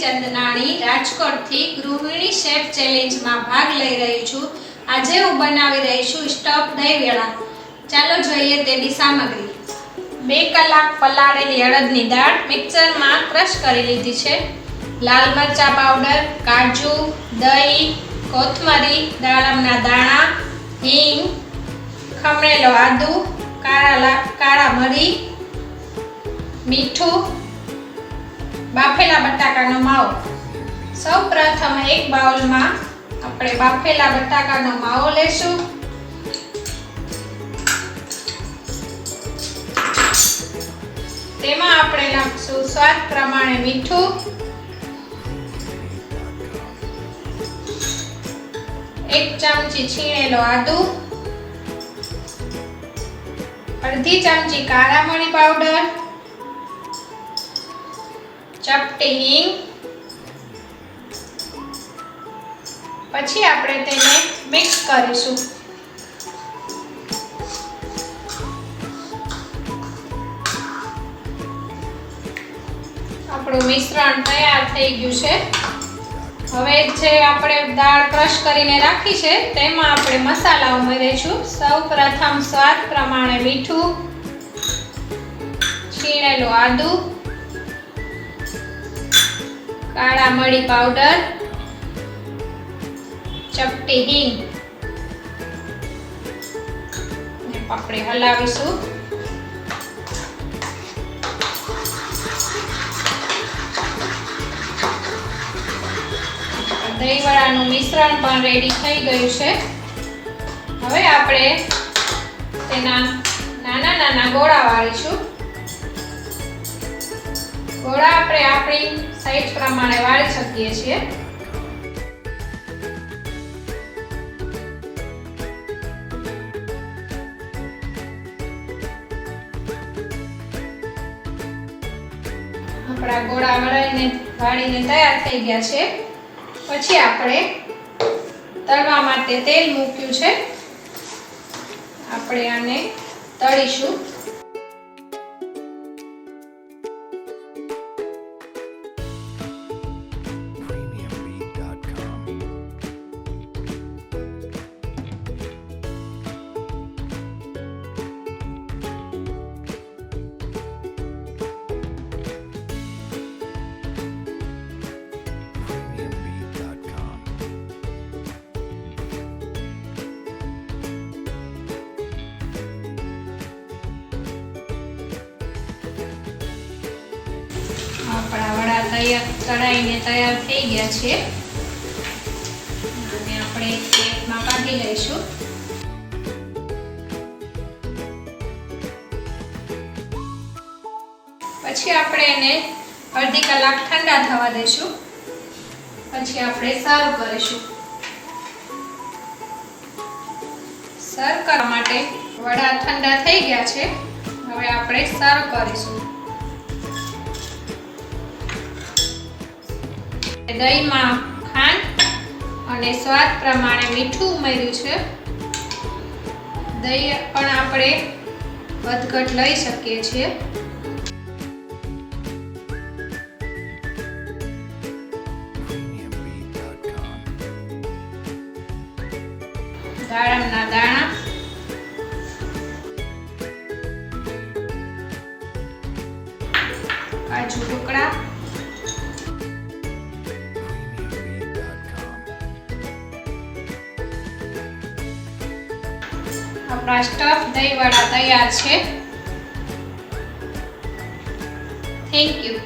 ચંદનાણી રાજકોટથી ગૃહિણી શેફ ચેલેન્જમાં ભાગ લઈ રહી છું। આજે હું બનાવી રહી છું સ્ટફ દહીં વડા। ચાલો જોઈએ તેની સામગ્રી। 2 કલાક પલાળેલી અડદની દાળ મિક્સરમાં ક્રશ કરી લીધી છે। લાલ મરચા પાવડર, કાજુ, દહીં, કોથમરી, દાડમના દાણા, હિંગ, ખમણેલો આદુ, કાળા મરી, મીઠું, બાફેલા બટાકાનો માવો। સૌ પ્રથમ એક બાઉલમાં આપણે બાફેલા બટાકાનો માવો લેશું। તેમાં આપણે નાખશું સ્વાદ પ્રમાણે મીઠું, 1 ચમચી છીણેલો આદુ, અડધી ચમચી કાળા મરી પાવડર, ચપટી હિંગ। પછી આપણે તેને મિક્સ કરીશું। આપણું મિશ્રણ તૈયાર થઈ ગયું છે। હવે જે આપણે દાળ ક્રશ કરીને રાખી છે તેમાં આપણે મસાલા ઉમેરીશું। સૌપ્રથમ સ્વાદ પ્રમાણે મીઠું, છીણેલું આદુ, કાળા મરી પાવડર, ચપટી હિંગ ને આપણે હલાવીશું। દહીંવડાનું મિશ્રણ પણ રેડી થઈ ગયું છે। હવે આપણે તેના નાના નાના ગોળા વાળીશું। ગોળા આપણે આપણી સાઈઝ પ્રમાણે વાળી શકીએ છીએ। આપણા ગોળા વાળીને તૈયાર થઈ ગયા છે। પછી આપણે તળવા માટે તેલ મૂક્યું છે। આપણે આને તળીશું। આપણા વડા તળાઈને તૈયાર થઈ ગયા છે અને આપણે એક પ્લેટમાં કાઢી લઈશું। પછી આપણે એને અડધી કલાક ઠંડા થવા દઈશું। પછી આપણે સર્વ કરીશું। સર્વ કરવા માટે વડા ઠંડા થઈ ગયા છે। હવે આપણે સર્વ કરીશું। દહીંમાં ખાંડ અને સ્વાદ પ્રમાણે મીઠું ઉમેર્યું છે। દહીં પણ આપણે વધઘટ લઈ શકીએ છીએ। દાડમના દાણા, કાજુ ટુકડા, આપણા સ્ટફ દહીં વડા તૈયાર છે। Thank you.